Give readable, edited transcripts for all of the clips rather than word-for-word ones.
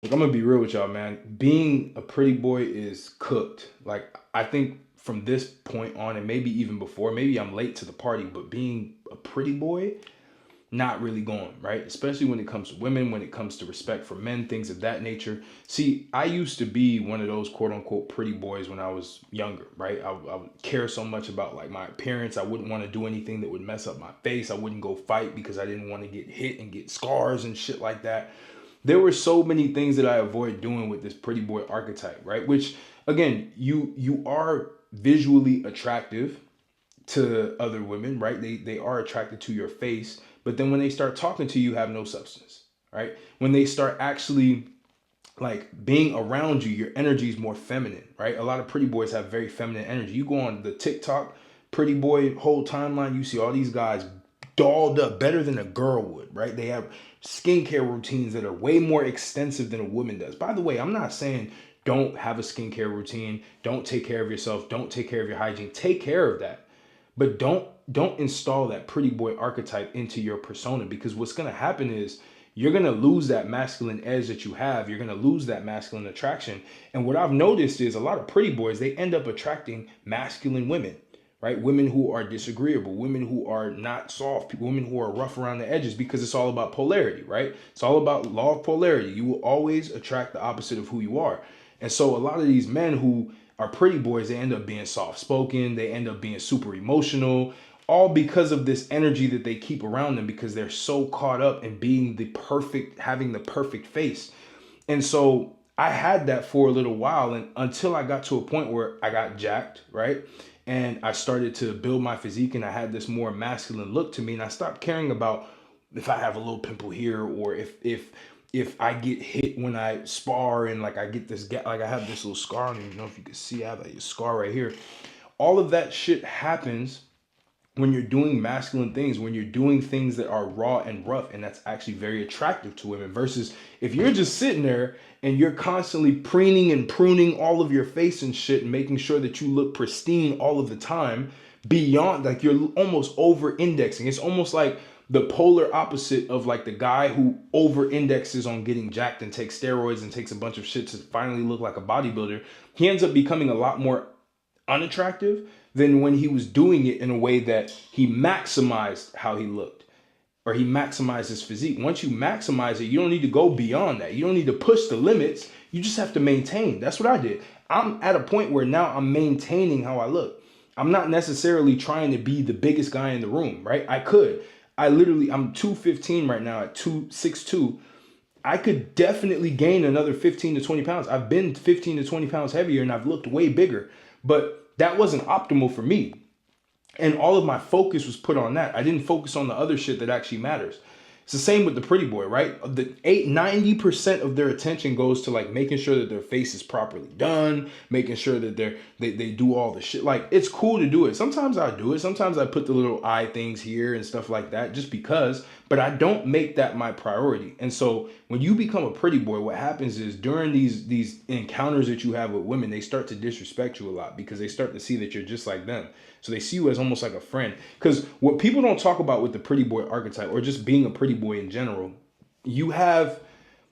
Look, I'm gonna be real with y'all, man. Being a pretty boy is cooked. Like, I think from this point on, and maybe even before, maybe I'm late to the party, but being a pretty boy, not really going, right? Especially when it comes to women, when it comes to respect for men, things of that nature. See, I used to be one of those quote unquote pretty boys when I was younger, right? I would care so much about like my appearance. I wouldn't want to do anything that would mess up my face. I wouldn't go fight because I didn't want to get hit and get scars and shit like that. There were so many things that I avoid doing with this pretty boy archetype, right? Which again, you are visually attractive to other women, right? They are attracted to your face, but then when they start talking to you, have no substance, right? When they start actually like being around you, your energy is more feminine, right? A lot of pretty boys have very feminine energy. You go on the TikTok pretty boy whole timeline, you see all these guys dolled up better than a girl would, right? They have skincare routines that are way more extensive than a woman does. By the way, I'm not saying don't have a skincare routine, don't take care of yourself, don't take care of your hygiene. Take care of that. But don't install that pretty boy archetype into your persona, because what's going to happen is you're going to lose that masculine edge that you have. You're going to lose that masculine attraction. And what I've noticed is a lot of pretty boys, they end up attracting masculine women, right? Women who are disagreeable, women who are not soft, women who are rough around the edges, because it's all about polarity, right? It's all about law of polarity. You will always attract the opposite of who you are. And so a lot of these men who are pretty boys, they end up being soft spoken, they end up being super emotional, all because of this energy that they keep around them, because they're so caught up in being the perfect, having the perfect face. And so I had that for a little while, and until I got to a point where I got jacked, right? And I started to build my physique and I had this more masculine look to me, and I stopped caring about if I have a little pimple here, or if I get hit when I spar, and like I get this like I have this little scar. I don't even know if you can see, I have like a scar right here. All of that shit happens when you're doing masculine things, when you're doing things that are raw and rough, and that's actually very attractive to women, versus if you're just sitting there and you're constantly preening and pruning all of your face and shit and making sure that you look pristine all of the time, beyond, like, you're almost over indexing. It's almost like the polar opposite of like the guy who over indexes on getting jacked and takes steroids and takes a bunch of shit to finally look like a bodybuilder. He ends up becoming a lot more unattractive than when he was doing it in a way that he maximized how he looked, or he maximized his physique. Once you maximize it, you don't need to go beyond that. You don't need to push the limits. You just have to maintain. That's what I did. I'm at a point where now I'm maintaining how I look. I'm not necessarily trying to be the biggest guy in the room, right? I could. I'm 215 right now at 262. I could definitely gain another 15 to 20 pounds. I've been 15 to 20 pounds heavier and I've looked way bigger, but that wasn't optimal for me. And all of my focus was put on that. I didn't focus on the other shit that actually matters. It's the same with the pretty boy, right? The 90% of their attention goes to like making sure that their face is properly done, making sure that they do all the shit. Like, it's cool to do it. Sometimes I do it. Sometimes I put the little eye things here and stuff like that just because, but I don't make that my priority. And so when you become a pretty boy, what happens is during these encounters that you have with women, they start to disrespect you a lot because they start to see that you're just like them. So they see you as almost like a friend. Because what people don't talk about with the pretty boy archetype, or just being a pretty boy in general, you have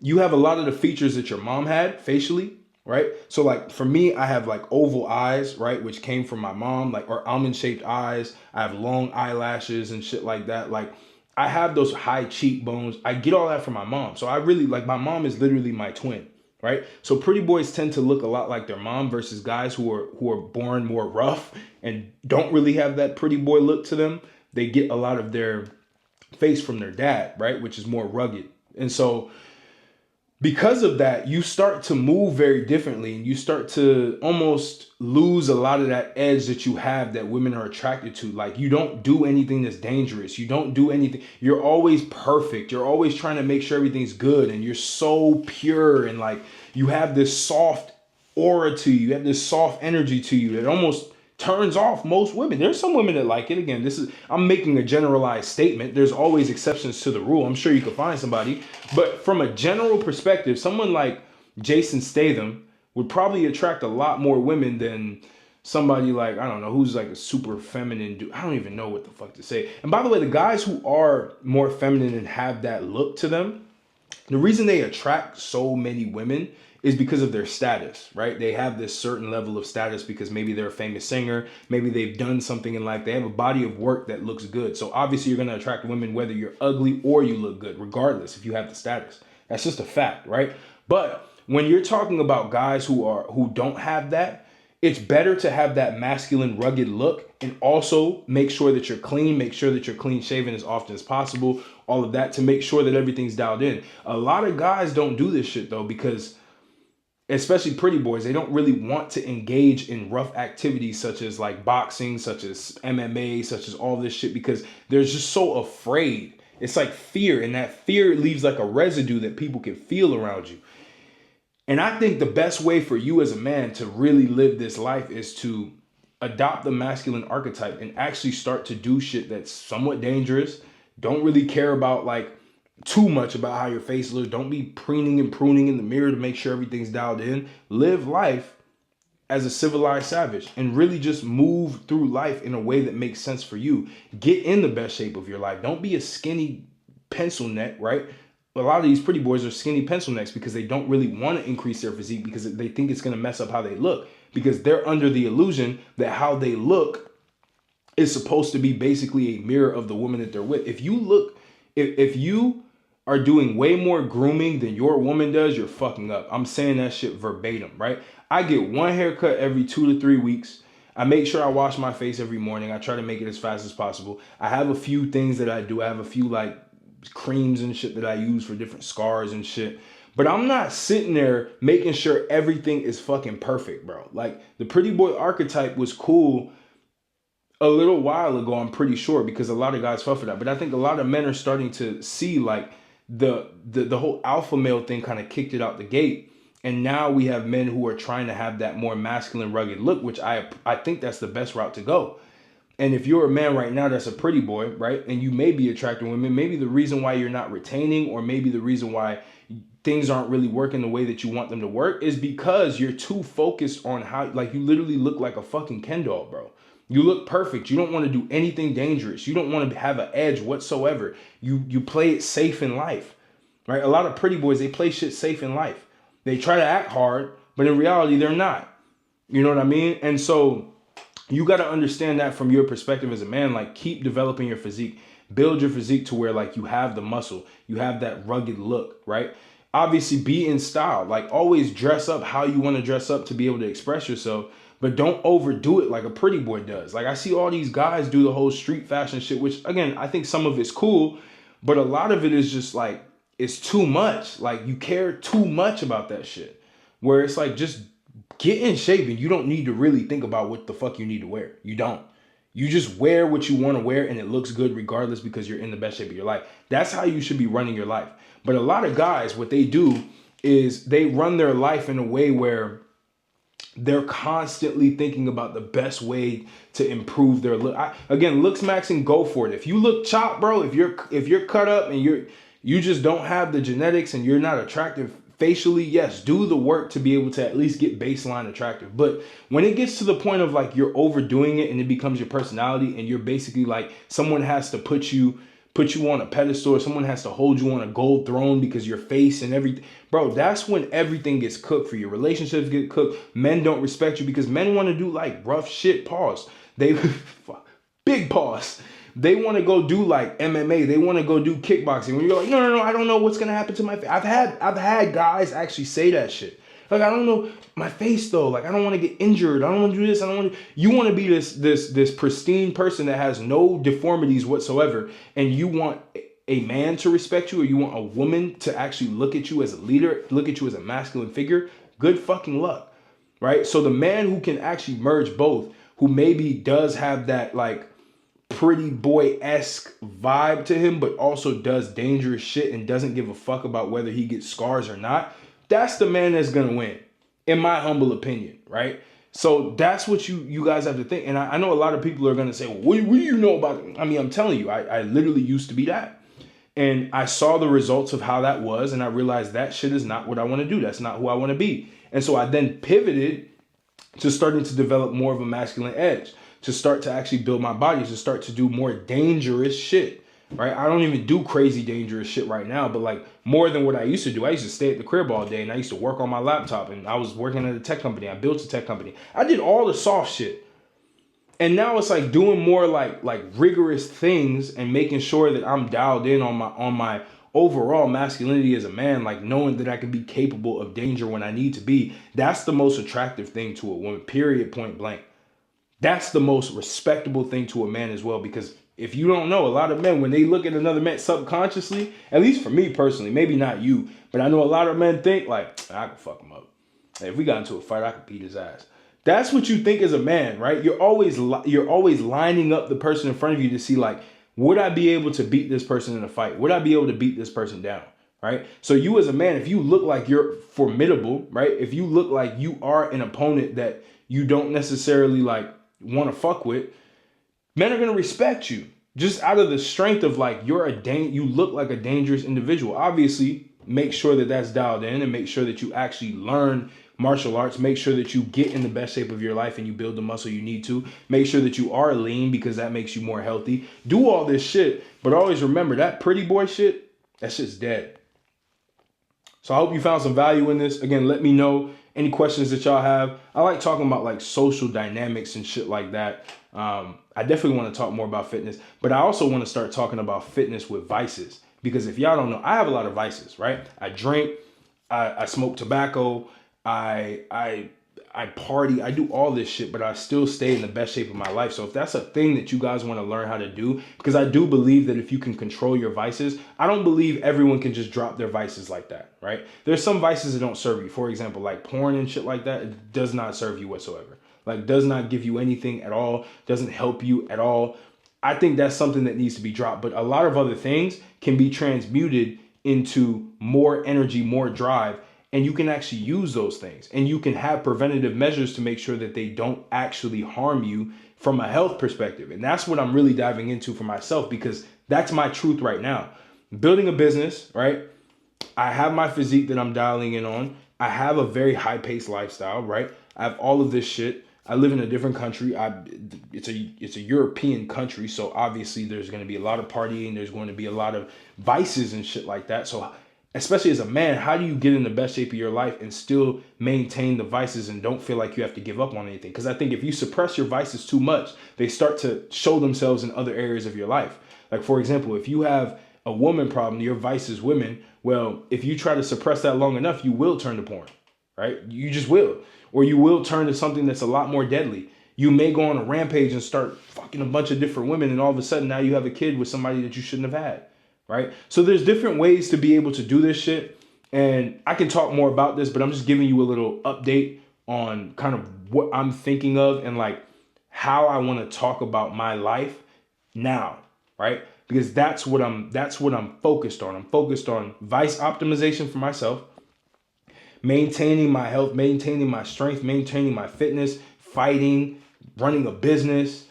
a lot of the features that your mom had facially, right? So like for me, I have like oval eyes, right, which came from my mom, like, or almond shaped eyes. I have long eyelashes and shit like that. Like, I have those high cheekbones. I get all that from my mom. So I really, like, my mom is literally my twin, right? So pretty boys tend to look a lot like their mom, versus guys who are born more rough and don't really have that pretty boy look to them. They get a lot of their face from their dad, right, which is more rugged. And so because of that, you start to move very differently, and you start to almost lose a lot of that edge that you have that women are attracted to. Like, you don't do anything that's dangerous. You don't do anything. You're always perfect. You're always trying to make sure everything's good, and you're so pure, and like, you have this soft aura to you. You have this soft energy to you that almost turns off most women. There's some women that like it. Again, I'm making a generalized statement. There's always exceptions to the rule. I'm sure you could find somebody, but from a general perspective, someone like Jason Statham would probably attract a lot more women than somebody like, I don't know, who's like a super feminine dude. I don't even know what the fuck to say. And by the way, the guys who are more feminine and have that look to them, The reason they attract so many women is because of their status, right? They have this certain level of status because maybe they're a famous singer, maybe they've done something in life, they have a body of work that looks good. So obviously you're going to attract women whether you're ugly or you look good, regardless if you have the status. That's just a fact, right? But when you're talking about guys who don't have that, it's better to have that masculine, rugged look and also make sure that you're clean, make sure that you're clean shaven as often as possible, all of that to make sure that everything's dialed in. A lot of guys don't do this shit though, because especially pretty boys, they don't really want to engage in rough activities such as like boxing, such as MMA, such as all this shit, because they're just so afraid. It's like fear, and that fear leaves like a residue that people can feel around you. And I think the best way for you as a man to really live this life is to adopt the masculine archetype and actually start to do shit that's somewhat dangerous. Don't really care about like too much about how your face looks. Don't be preening and pruning in the mirror to make sure everything's dialed in. Live life as a civilized savage and really just move through life in a way that makes sense for you. Get in the best shape of your life. Don't be a skinny pencil neck, right? A lot of these pretty boys are skinny pencil necks because they don't really want to increase their physique because they think it's going to mess up how they look, because they're under the illusion that how they look is supposed to be basically a mirror of the woman that they're with. If you are doing way more grooming than your woman does, you're fucking up. I'm saying that shit verbatim, right? I get one haircut every 2 to 3 weeks. I make sure I wash my face every morning. I try to make it as fast as possible. I have a few things that I do. I have a few like creams and shit that I use for different scars and shit. But I'm not sitting there making sure everything is fucking perfect, bro. Like the pretty boy archetype was cool a little while ago, I'm pretty sure, because a lot of guys fell for that. But I think a lot of men are starting to see like the whole alpha male thing kind of kicked it out the gate. And now we have men who are trying to have that more masculine, rugged look, which I think that's the best route to go. And if you're a man right now that's a pretty boy, right, and you may be attracting women, maybe the reason why you're not retaining, or maybe the reason why things aren't really working the way that you want them to work, is because you're too focused on how, like, you literally look like a fucking Ken doll, bro. You look perfect. You don't want to do anything dangerous. You don't want to have an edge whatsoever. You play it safe in life, right? A lot of pretty boys, they play shit safe in life. They try to act hard, but in reality, they're not. You know what I mean? And so you got to understand that from your perspective as a man. Like, keep developing your physique. Build your physique to where, like, you have the muscle. You have that rugged look, right? Obviously, be in style. Like, always dress up how you want to dress up to be able to express yourself. But don't overdo it like a pretty boy does. Like, I see all these guys do the whole street fashion shit, which, again, I think some of it's cool. But a lot of it is just, like, it's too much. Like, you care too much about that shit. Where it's like, just get in shape and you don't need to really think about what the fuck you need to wear. You don't. You just wear what you want to wear and it looks good regardless because you're in the best shape of your life. That's how you should be running your life. But a lot of guys, what they do is they run their life in a way where they're constantly thinking about the best way to improve their look. Again, looks maxing, go for it. If you look chopped, bro, if you're cut up and you just don't have the genetics and you're not attractive facially, yes, do the work to be able to at least get baseline attractive. But when it gets to the point of like you're overdoing it and it becomes your personality and you're basically like someone has to put you on a pedestal, or someone has to hold you on a gold throne because your face and everything, bro, that's when everything gets cooked for you. Relationships get cooked. Men don't respect you because men want to do like rough shit. Pause. They big pause. They want to go do like MMA. They want to go do kickboxing. When you're like, no, I don't know what's gonna happen to my face. I've had guys actually say that shit. Like, I don't know my face though. Like, I don't want to get injured. I don't want to do this. I don't want to. You want to be this pristine person that has no deformities whatsoever, and you want a man to respect you, or you want a woman to actually look at you as a leader, look at you as a masculine figure. Good fucking luck, right? So the man who can actually merge both, who maybe does have that like pretty boy-esque vibe to him, but also does dangerous shit and doesn't give a fuck about whether he gets scars or not, that's the man that's gonna win, in my humble opinion, right? So that's what you guys have to think. And I know a lot of people are gonna say, well, what do you know about it? I mean, I'm telling you, I literally used to be that. And I saw the results of how that was, and I realized that shit is not what I want to do. That's not who I want to be. And so I then pivoted to starting to develop more of a masculine edge, to start to actually build my body, to start to do more dangerous shit, right? I don't even do crazy dangerous shit right now, but like more than what I used to do. I used to stay at the crib all day and I used to work on my laptop, and I was working at a tech company. I built a tech company. I did all the soft shit. And now it's like doing more like rigorous things and making sure that I'm dialed in on my overall masculinity as a man, like knowing that I can be capable of danger when I need to be. That's the most attractive thing to a woman, period, point blank. That's the most respectable thing to a man as well, because if you don't know, a lot of men, when they look at another man subconsciously, at least for me personally, maybe not you, but I know a lot of men think like, I can fuck him up. If we got into a fight, I could beat his ass. That's what you think as a man, right? You're always lining up the person in front of you to see like, would I be able to beat this person in a fight? Would I be able to beat this person down? Right? So you as a man, if you look like you're formidable, right? If you look like you are an opponent that you don't necessarily like want to fuck with, men are going to respect you just out of the strength of like you look like a dangerous individual. Obviously, make sure that that's dialed in and make sure that you actually learn martial arts. Make sure that you get in the best shape of your life and you build the muscle you need to. Make sure that you are lean because that makes you more healthy. Do all this shit, but always remember that pretty boy shit, that shit's dead. So I hope you found some value in this. Again, let me know any questions that y'all have. I like talking about like social dynamics and shit like that. I definitely want to talk more about fitness, but I also want to start talking about fitness with vices, because if y'all don't know, I have a lot of vices, right? I drink, I smoke tobacco, I party, I do all this shit, but I still stay in the best shape of my life. So if that's a thing that you guys want to learn how to do, because I do believe that if you can control your vices, I don't believe everyone can just drop their vices like that, right? There's some vices that don't serve you. For example, like porn and shit like that, it does not serve you whatsoever. Like does not give you anything at all, doesn't help you at all. I think that's something that needs to be dropped, but a lot of other things can be transmuted into more energy, more drive, and you can actually use those things, and you can have preventative measures to make sure that they don't actually harm you from a health perspective. And that's what I'm really diving into for myself, because that's my truth right now. Building a business, right? I have my physique that I'm dialing in on. I have a very high-paced lifestyle, right? I have all of this shit. I live in a different country. It's a European country, so obviously there's going to be a lot of partying. There's going to be a lot of vices and shit like that. So especially as a man, how do you get in the best shape of your life and still maintain the vices and don't feel like you have to give up on anything? Because I think if you suppress your vices too much, they start to show themselves in other areas of your life. Like, for example, if you have a woman problem, your vice is women. Well, if you try to suppress that long enough, you will turn to porn, right? You just will. Or you will turn to something that's a lot more deadly. You may go on a rampage and start fucking a bunch of different women, and all of a sudden now you have a kid with somebody that you shouldn't have had. Right? So there's different ways to be able to do this shit. And I can talk more about this, but I'm just giving you a little update on kind of what I'm thinking of and like how I want to talk about my life now, right? Because that's what I'm focused on. I'm focused on vice optimization for myself, maintaining my health, maintaining my strength, maintaining my fitness, fighting, running a business,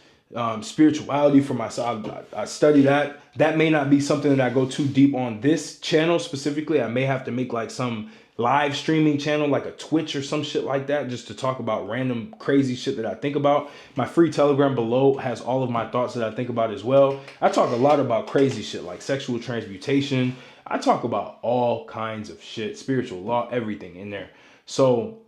spirituality for myself. I study that. That may not be something that I go too deep on this channel specifically. I may have to make like some live streaming channel, like a Twitch or some shit like that, just to talk about random crazy shit that I think about. My free Telegram below has all of my thoughts that I think about as well. I talk a lot about crazy shit like sexual transmutation. I talk about all kinds of shit, spiritual law, everything in there. So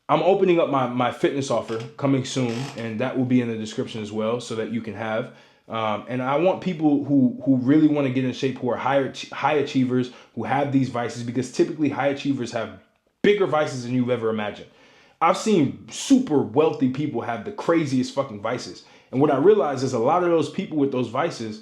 I'm opening up my fitness offer coming soon, and that will be in the description as well, so that you can have. And I want people who really want to get in shape, who are high achievers, who have these vices, because typically high achievers have bigger vices than you've ever imagined. I've seen super wealthy people have the craziest fucking vices. And what I realize is a lot of those people with those vices,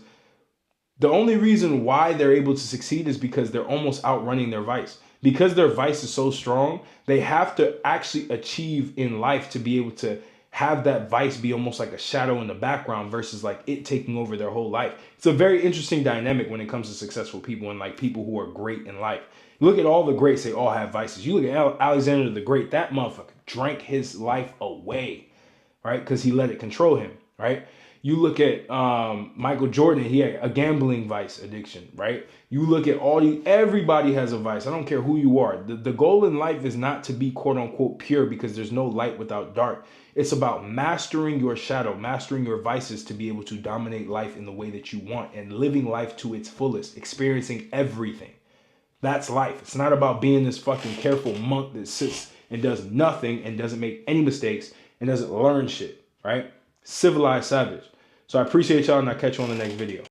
the only reason why they're able to succeed is because they're almost outrunning their vice. Because their vice is so strong, they have to actually achieve in life to be able to have that vice be almost like a shadow in the background versus like it taking over their whole life. It's a very interesting dynamic when it comes to successful people and like people who are great in life. Look at all the greats, they all have vices. You look at Alexander the Great, that motherfucker drank his life away, right? Because he let it control him, right? You look at Michael Jordan, he had a gambling vice addiction, right? You look at everybody has a vice. I don't care who you are. The goal in life is not to be quote unquote pure, because there's no light without dark. It's about mastering your shadow, mastering your vices to be able to dominate life in the way that you want and living life to its fullest, experiencing everything. That's life. It's not about being this fucking careful monk that sits and does nothing and doesn't make any mistakes and doesn't learn shit, right? Civilized savage. So I appreciate y'all, and I'll catch you on the next video.